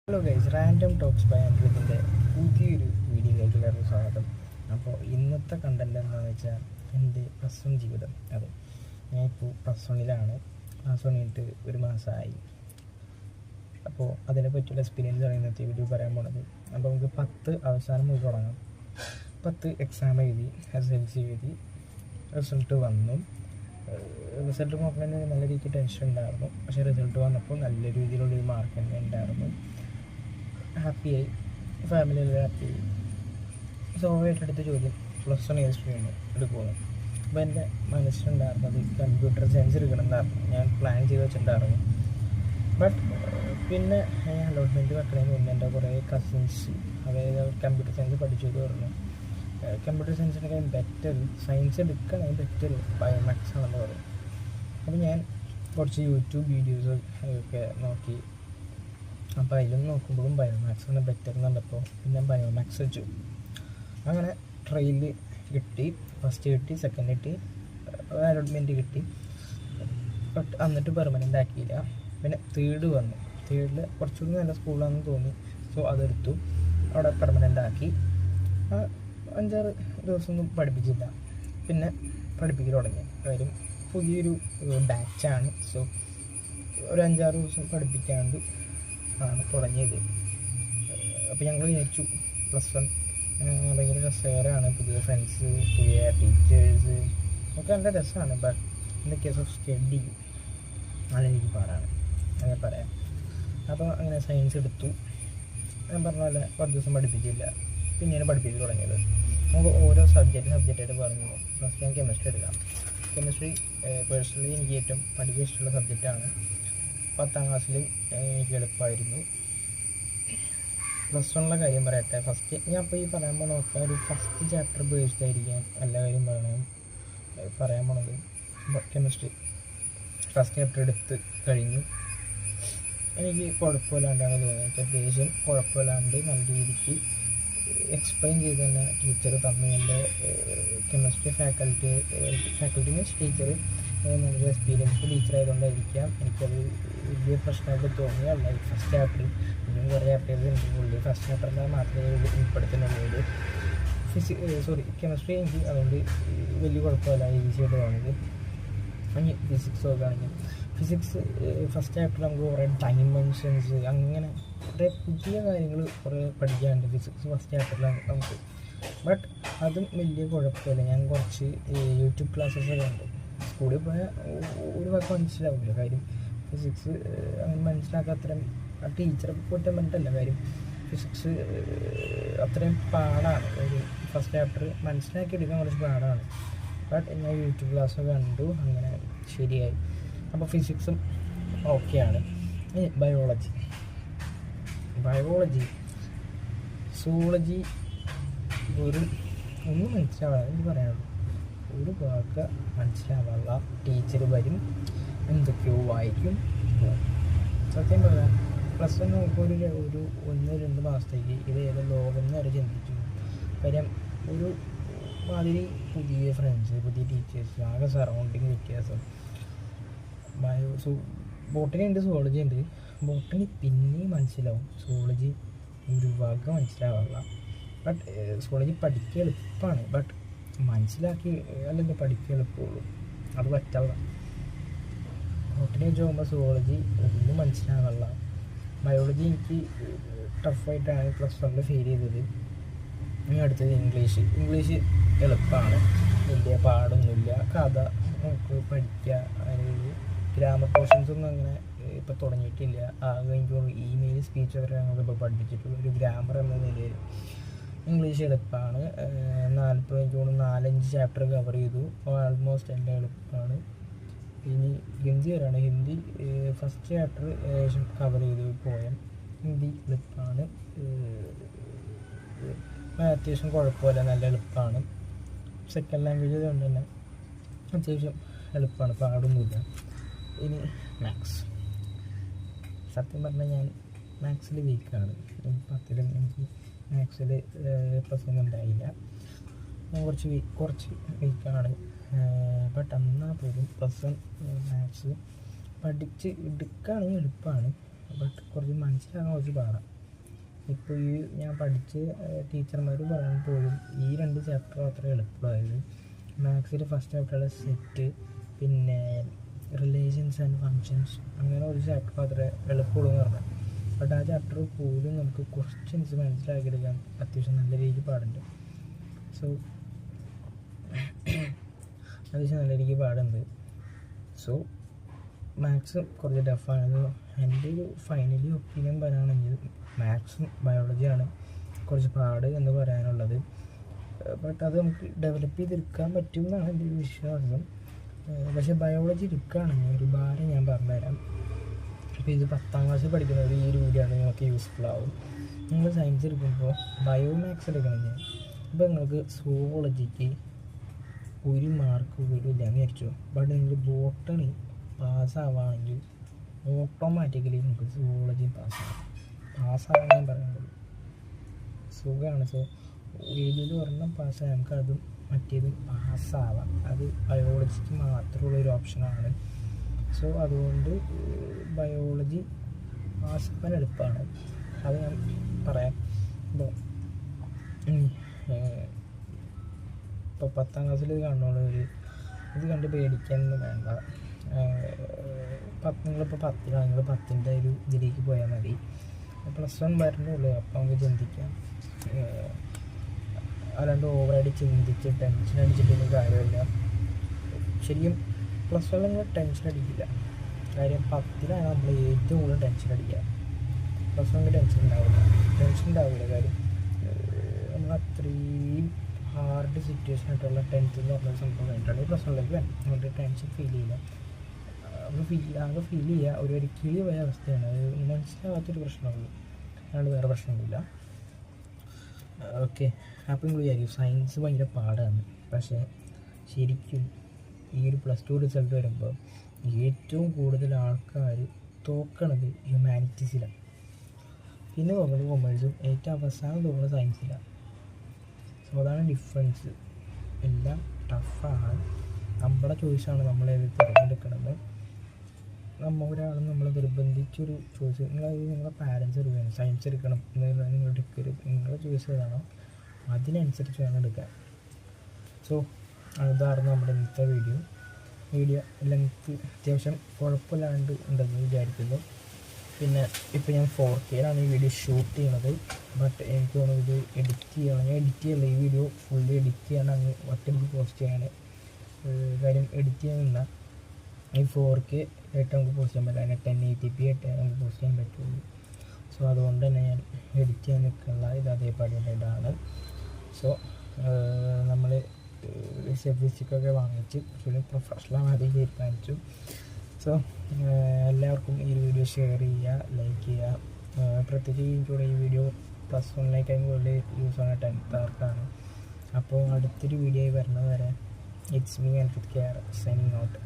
Hello guys, random talks by ആൻഡ്രിക്കിൻ്റെ പുതിയൊരു വീഡിയോയിലേക്ക് എല്ലാവർക്കും സ്വാഗതം. അപ്പോൾ ഇന്നത്തെ കണ്ടന്റ് എന്താണെന്ന് വെച്ചാൽ എൻ്റെ പ്ലസ് വൺ ജീവിതം. അതെ, ഞാനിപ്പോൾ പ്ലസ് വണ്ണിലാണ്. പ്ലസ് വൺ കഴിഞ്ഞിട്ട് ഒരു മാസമായി. അപ്പോൾ അതിനെ പറ്റിയുള്ള എക്സ്പീരിയൻസ് ആണ് ഇന്നത്തെ വീഡിയോ പറയാൻ പോണത്. അപ്പോൾ നമുക്ക് 10 അവസാനം മുതൽ തുടങ്ങാം. 10 എക്സാം എഴുതി, SLC എഴുതി, റിസൾട്ട് വന്നു. റിസൾട്ട് നോക്കണമെങ്കിൽ നല്ല രീതിക്ക് ടെൻഷൻ ഉണ്ടായിരുന്നു. പക്ഷേ റിസൾട്ട് വന്നപ്പോൾ നല്ല രീതിയിലുള്ളൊരു മാർക്ക് തന്നെ ഉണ്ടായിരുന്നു. ഹാപ്പിയായി, ഫാമിലിയെല്ലാം ഹാപ്പിയായി. സ്വാഭാവികമായിട്ടെടുത്ത ചോദ്യം പ്ലസ് വൺ ഏത് സ്ട്രീം എടുക്കുമെന്ന്. അപ്പോൾ എൻ്റെ മനസ്സിലുണ്ടായിരുന്നത് കമ്പ്യൂട്ടർ സയൻസ് എടുക്കണമെന്നായിരുന്നു ഞാൻ പ്ലാൻ ചെയ്ത് വെച്ചിട്ടുണ്ടായിരുന്നു. ബട്ട് പിന്നെ ഞാൻ അലോട്ട്മെൻറ്റ് വെക്കണതിന് മുന്നേ എൻ്റെ കുറേ കസിൻസ് അതായത് കമ്പ്യൂട്ടർ സയൻസ് പഠിച്ചത് പറഞ്ഞു കമ്പ്യൂട്ടർ സയൻസിനേക്കാളും ബെറ്റർ സയൻസ് എടുക്കണമെങ്കിൽ ബെറ്റർ ബയോമാക്സ് ആണെന്ന് പറയും. അപ്പോൾ ഞാൻ കുറച്ച് യൂട്യൂബ് വീഡിയോസ് ഒക്കെ നോക്കി. അപ്പോൾ അതിലും നോക്കുമ്പോഴും ബയോമാക്സ് ആണ് ബെറ്റർ എന്ന് കണ്ടപ്പോൾ പിന്നെ ബയോമാക്സ് വെച്ചു. അങ്ങനെ ട്രയലിൽ കിട്ടി, ഫസ്റ്റ് കിട്ടി, സെക്കൻഡ് കിട്ടി, അലോട്ട്മെൻറ്റ് കിട്ടി. ബട്ട് എന്നിട്ട് പെർമനൻ്റ് ആക്കിയില്ല. പിന്നെ തേർഡ് വന്നു. തേർഡിൽ കുറച്ചുകൂടി നല്ല സ്കൂളാണെന്ന് തോന്നി. സോ അതെടുത്തു, അവിടെ പെർമനൻ്റ് ആക്കി. 5-6 ദിവസമൊന്നും പഠിപ്പിച്ചില്ല. പിന്നെ പഠിപ്പിക്കൽ തുടങ്ങി. കാര്യം പുതിയൊരു ബാച്ചാണ്. സോ ഒരു 5-6 ദിവസം പഠിപ്പിക്കാണ്ട് ആണ് തുടങ്ങിയത്. അപ്പോൾ ഞങ്ങൾ വിചാരിച്ചു പ്ലസ് വൺ ഭയങ്കര രസകരമാണ്, പുതിയ ഫ്രണ്ട്സ്, പുതിയ ടീച്ചേഴ്സ് ഒക്കെ നല്ല രസമാണ്. But in the case of study നല്ല എനിക്ക് പാടാണ്, അങ്ങനെ പറയാം. അപ്പോൾ അങ്ങനെ സയൻസ് എടുത്തു. ഞാൻ പറഞ്ഞ പോലെ 10 ദിവസം പഠിപ്പിച്ചില്ല. പിന്നെയാണ് പഠിപ്പിച്ച് തുടങ്ങിയത്. നമുക്ക് ഓരോ സബ്ജക്റ്റായിട്ട് പറഞ്ഞു. ഫസ്റ്റ് ഞാൻ കെമിസ്ട്രി എടുക്കാം. കെമിസ്ട്രി പേഴ്സണലി എനിക്ക് ഏറ്റവും പഠിക്കാൻ ഇഷ്ടമുള്ള സബ്ജക്റ്റാണ്. 10ാം ക്ലാസ്സിൽ എനിക്ക് എളുപ്പമായിരുന്നു. പ്ലസ് വണ്ണിലെ കാര്യം പറയട്ടെ. ഫസ്റ്റ് ഞാൻ ഇപ്പോൾ ഈ പറയാൻ പോണ ഒരു ഫസ്റ്റ് ചാപ്റ്റർ ബേസ്ഡ് ആയിരിക്കാം എല്ലാ കാര്യം പറയാൻ പോണത്. കെമിസ്ട്രി ഫസ്റ്റ് ചാപ്റ്റർ എടുത്ത് കഴിഞ്ഞു. എനിക്ക് കുഴപ്പമില്ലാണ്ടാണ് തോന്നിയത്. അത്യാവശ്യം കുഴപ്പമില്ലാണ്ട് നല്ല രീതിക്ക് എക്സ്പ്ലെയിൻ ചെയ്ത് തന്നെ ടീച്ചർ തന്നു. എൻ്റെ കെമിസ്ട്രി ഫാക്കൽറ്റി മീൻസ് ടീച്ചർ നല്ലൊരു എക്സ്പീരിയൻസ് ടീച്ചർ ആയതുകൊണ്ടായിരിക്കാം എനിക്കത് വലിയ പ്രശ്നമായിട്ട് തോന്നിയല്ല. ഫസ്റ്റ് ചാപ്റ്റർ ഇനിയും കുറേ ചാപ്റ്റേഴ്സ് എനിക്കുള്ളൂ. ഫസ്റ്റ് ചാപ്റ്ററിൽ മാത്രമേ ഉൾപ്പെടുത്തുന്നുള്ളൂ. കെമിസ്ട്രി എനിക്ക് അതുകൊണ്ട് വലിയ കുഴപ്പമില്ല, ഈസി ആയിട്ട് തോന്നിയത്. ഇനി ഫിസിക്സ് നോക്കുകയാണെങ്കിൽ ഫിസിക്സ് ഫസ്റ്റ് ചാപ്റ്ററിൽ നമുക്ക് കുറേ ഡൈമെൻഷൻസ് അങ്ങനെ കുറേ പുതിയ കാര്യങ്ങൾ കുറേ പഠിക്കാനുണ്ട് ഫിസിക്സ് ഫസ്റ്റ് ചാപ്റ്ററിൽ നമുക്ക്. ബട്ട് അതും വലിയ കുഴപ്പമില്ല. ഞാൻ കുറച്ച് യൂട്യൂബ് ക്ലാസ്സസൊക്കെ ഉണ്ട്. സ്കൂളിൽ പോയാൽ ഒരു വാക്ക് മനസ്സിലാവില്ല. കാര്യം ഫിസിക്സ് അങ്ങനെ മനസ്സിലാക്കാൻ ആ ടീച്ചറെ കുറ്റം പറഞ്ഞിട്ടല്ല. കാര്യം ഫിസിക്സ് അത്രയും പാടാണ്. ഒരു ഫസ്റ്റ് ചാപ്റ്റർ മനസ്സിലാക്കിയെടുക്കാൻ കുറച്ച് പാടാണ്. ബട്ട് ഞാൻ യൂട്യൂബ് ക്ലാസ്സൊക്കെ കണ്ടു, അങ്ങനെ ശരിയായി. അപ്പോൾ ഫിസിക്സും ഓക്കെയാണ്. ബയോളജി സുവോളജി ഒന്നും മനസ്സിലാവാതെ എനിക്ക് പറയാനുള്ളൂ. ഒരു വാക്ക് മനസ്സിലാവാനുള്ള ടീച്ചർ വരും, എന്തൊക്കെയോ വായിക്കും, പോകും. സത്യം പറയാം, പ്ലസ് വൺ നോക്കുമ്പോൾ ഒരു 1-2 മാസത്തേക്ക് ഇത് ഏതോ ലോകം എന്ന് വരെ ചിന്തിച്ചു. കാര്യം ഒരു മാതിരി പുതിയ ഫ്രണ്ട്സ്, പുതിയ ടീച്ചേഴ്സ്, ആകെ സറൗണ്ടിങ് വ്യത്യാസം. ബോട്ടണി ഉണ്ട്, സുവോളജി ഉണ്ട്. ബോട്ടണി പിന്നെയും മനസ്സിലാവും, സുവോളജി ഒരു വക മനസ്സിലാവാറില്ല. ബട്ട് സുവോളജി പഠിക്കുക എളുപ്പമാണ്. ബട്ട് മനസ്സിലാക്കി അല്ലെങ്കിൽ പഠിക്കുക എളുപ്പമുള്ളൂ, അത് പറ്റില്ല. ബോട്ടണി വെച്ച് പോകുമ്പോൾ സുവോളജി ഒന്നും മനസ്സിലാവാറില്ല. ബയോളജി എനിക്ക് ടഫായിട്ടാണ് പ്ലസ് വണ്ണിൽ ഫീൽ ചെയ്തത്. ഇനി അടുത്തത് ഇംഗ്ലീഷ് എളുപ്പമാണ്, വലിയ പാടൊന്നുമില്ല. കഥ നമുക്ക് പഠിക്കുക. അതിന് ഗ്രാമർ പോർഷൻസൊന്നും അങ്ങനെ ഇപ്പോൾ തുടങ്ങിയിട്ടില്ല. എനിക്ക് ഇമെയിൽ സ്പീച്ച് വരെ ഞങ്ങൾക്കിപ്പോൾ പഠിപ്പിച്ചിട്ടുള്ളൂ. ഒരു ഗ്രാമർ എന്ന നിലയിൽ ഇംഗ്ലീഷ് എളുപ്പമാണ്. 4-5 ചാപ്റ്റർ കവർ ചെയ്തു. ആൾമോസ്റ്റ് എല്ലാം എളുപ്പമാണ്. ഇനി ഹിന്ദി വരാണ്. ഹിന്ദി ഫസ്റ്റ് ചാപ്റ്റർ ഏകദേശം കവർ ചെയ്തു പോയാൽ ഹിന്ദി എളുപ്പമാണ്. അത്യാവശ്യം കുഴപ്പമില്ല, നല്ല എളുപ്പമാണ്. സെക്കൻഡ് ലാംഗ്വേജ് കൊണ്ട് തന്നെ അത്യാവശ്യം എളുപ്പമാണ്, പാടൊന്നുമില്ല. ഇനി മാത്സ്. സത്യം പറഞ്ഞാൽ ഞാൻ മാത്സിൽ വീക്കാണ്. 10ലും എനിക്ക് മാത്സിൽ പ്ലസ് ഒന്നും ഉണ്ടായില്ല. ഞാൻ കുറച്ച് വീക്കാണ്. ബട്ട് എന്നാൽ പോലും പ്ലസ് വൺ മാത്സ് പഠിച്ച് എടുക്കുകയാണെങ്കിൽ എളുപ്പമാണ്. ബട്ട് കുറച്ച് മനസ്സിലാകാൻ കുറച്ച് പാടാണ്. ഇപ്പോൾ ഈ ഞാൻ പഠിച്ച് ടീച്ചർമാർ പറയാൻ പോലും ഈ 2 ചാപ്റ്റർ മാത്രമേ എളുപ്പമായത്. മാത്സിൽ ഫസ്റ്റ് ചാപ്റ്ററുള്ള സെറ്റ്, പിന്നെ റിലേഷൻസ് ആൻഡ് ഫങ്ഷൻസ്, അങ്ങനെ ഒരു ചാപ്റ്റർ മാത്രമേ എളുപ്പമുള്ളൂ എന്ന് പറഞ്ഞാൽ. ബട്ട് ആ ചാപ്റ്റർ പോലും നമുക്ക് ക്വസ്റ്റ്യൻസ് മനസ്സിലാക്കിയെടുക്കാൻ അത്യാവശ്യം നല്ല രീതിക്ക് പാടുണ്ട്. സോ അത്യാവശ്യം നല്ല രീതിക്ക് പാടുണ്ട്. സോ മാത്സ് കുറച്ച് ടഫാണ്. എൻ്റെ ഒരു ഫൈനലി ഒപ്പീനിയൻ പറയുകയാണെങ്കിൽ മാത്സും ബയോളജിയാണ് കുറച്ച് പാട് എന്ന് പറയാനുള്ളത്. ബട്ട് അത് നമുക്ക് ഡെവലപ്പ് ചെയ്തെടുക്കാൻ പറ്റും എന്നാണ് എൻ്റെ ഒരു വിശ്വാസം. പക്ഷേ ബയോളജി എടുക്കുകയാണെങ്കിൽ ഒരു ഭാരം ഞാൻ പറഞ്ഞുതരാം. അപ്പോൾ ഇത് 10ാം ക്ലാസ്സിൽ പഠിക്കുന്നത് ഈ ഒരു വീഡിയോ ആണ് നിങ്ങൾക്ക് യൂസ്ഫുൾ ആവും. നിങ്ങൾ സയൻസ് എടുക്കുമ്പോൾ ബയോമാത്സ് എടുക്കണമെങ്കിൽ ഇപ്പോൾ നിങ്ങൾക്ക് സുവോളജിക്ക് 1 മാർക്ക് പോലും ഇല്ലയെന്ന് വിചാരിച്ചു. ബട്ട് നിങ്ങൾ ബോട്ടണി പാസ്സാവുകയാണെങ്കിൽ ഓട്ടോമാറ്റിക്കലി നിങ്ങൾക്ക് സുവോളജി പാസ്സാവാൻ ഞാൻ പറയുന്നത് സുഖമാണ്. സോ ഏതൊരു ഒരെണ്ണം പാസ്സായി നമുക്ക് അതും മറ്റേതും പാസ്സാവാം. അത് ബയോളജിക്ക് മാത്രമുള്ളൊരു ഓപ്ഷനാണ്. സോ അതുകൊണ്ട് ബയോളജി പാസ്സാവാൻ എളുപ്പമാണ്, അത് ഞാൻ പറയാം. ഇപ്പോൾ 10ാം ക്ലാസ്സിൽ ഇത് കാണുന്നുള്ളവർ ഇത് കണ്ട് പേടിക്കാനൊന്നും വേണ്ട. നിങ്ങളിപ്പോൾ 10ലാണ്, നിങ്ങൾ 10ൻ്റെ ഒരു ഇതിലേക്ക് പോയാൽ മതി. +1 വരണുള്ളൂ, അപ്പോൾ നമുക്ക് ചിന്തിക്കാം. അല്ലാണ്ട് ഓവറായിട്ട് ചിന്തിച്ച് ടെൻഷൻ അടിച്ചിട്ടൊന്നും കാര്യമില്ല. ശരിക്കും +1 നിങ്ങൾ ടെൻഷൻ അടിക്കില്ല. കാര്യം 10ലാണ് നമ്മൾ ഏറ്റവും കൂടുതൽ ടെൻഷൻ അടിക്കുക. +1 ടെൻഷൻ ഉണ്ടാവില്ല. കാര്യം നമ്മൾ അത്രയും ഹാർഡ് സിറ്റുവേഷൻ ആയിട്ടുള്ള 10th എന്ന് പറഞ്ഞ സംഭവം കഴിഞ്ഞിട്ടാണ് ഈ +1ലേക്ക് വേണം. അതുകൊണ്ട് ടെൻഷൻ ഫീൽ ചെയ്യില്ല. ആകെ ഫീൽ ചെയ്യുക ഒരു കിളി പോയ അവസ്ഥയാണ്. അത് മനസ്സിലാകാത്തൊരു പ്രശ്നമുള്ളൂ, അല്ലാണ്ട് വേറെ പ്രശ്നമൊന്നുമില്ല. ഓക്കെ, അപ്പോൾ നിങ്ങൾ വിചാരിക്കും സയൻസ് ഭയങ്കര പാടാണ്. പക്ഷേ ശരിക്കും ഈ ഒരു +2 റിസൾട്ട് വരുമ്പോൾ ഏറ്റവും കൂടുതൽ ആൾക്കാർ തോക്കണത് ഹ്യൂമാനിറ്റീസിലാണ്, പിന്നെ തോന്നുന്നത് കൊമേഴ്സും, ഏറ്റവും അവസാനം തോന്നുന്നത് സയൻസിലാണ്. സോ അതാണ് ഡിഫറൻസ്. എല്ലാം ടഫാണ്. നമ്മുടെ ചോയ്സാണ് നമ്മളേത് തിരഞ്ഞെടുക്കണമെന്ന്. ഒരാൾ നമ്മൾ നിർബന്ധിച്ചൊരു ചോയ്സ്, നിങ്ങളെ പാരൻസ് എടുക്കണം സയൻസ് എടുക്കണം എന്ന് നിങ്ങളുടെ ചോയ്സ് ഏതാണോ അതിനനുസരിച്ച് വേണം എടുക്കാൻ. സോ അതായിരുന്നു നമ്മുടെ ഇന്നത്തെ വീഡിയോ ലെങ്ത്ത് അത്യാവശ്യം കുഴപ്പമില്ലാണ്ട് ഉണ്ടെന്ന് വിചാരിക്കുന്നു. പിന്നെ ഇപ്പോൾ ഞാൻ 4K ഈ വീഡിയോ ഷൂട്ട് ചെയ്യണത്. ബട്ട് എനിക്ക് തോന്നുന്നു ഇത് എഡിറ്റ് ചെയ്യണം. ഞാൻ എഡിറ്റ് ചെയ്യല്ല, ഈ വീഡിയോ ഫുള്ളി എഡിറ്റ് ചെയ്യാൻ അങ്ങ് ഒറ്റയ്ക്ക് പോസ്റ്റ് ചെയ്യാൻ. കാര്യം എഡിറ്റ് ചെയ്യാൻ നിന്നാൽ ഈ 4K ആയിട്ട് നമുക്ക് പോസ്റ്റ് ചെയ്യാൻ പറ്റില്ല, അതിനെ 1080p ആയിട്ട് നമുക്ക് പോസ്റ്റ് ചെയ്യാൻ പറ്റുള്ളൂ. സോ അതുകൊണ്ട് തന്നെ ഞാൻ എഡിറ്റ് ചെയ്യാൻ നിൽക്കുള്ള ഇത് അതേപടി ഇതാണ്. സോ നമ്മൾ സ്റ്റിക്കൊക്കെ വാങ്ങിച്ച് കുറച്ചുകൂടി പ്രൊഫഷണലായി തീരുമാനിച്ചു. സോ എല്ലാവർക്കും ഈ വീഡിയോ ഷെയർ ചെയ്യുക, ലൈക്ക് ചെയ്യുക. പ്രത്യേകിച്ച് ഈ വീഡിയോ +1 കൂടുതൽ യൂസ് ആണ് 10th. അപ്പോൾ അടുത്തൊരു വീഡിയോ ആയി വരുന്നത് വരെ it's me and with care signing out.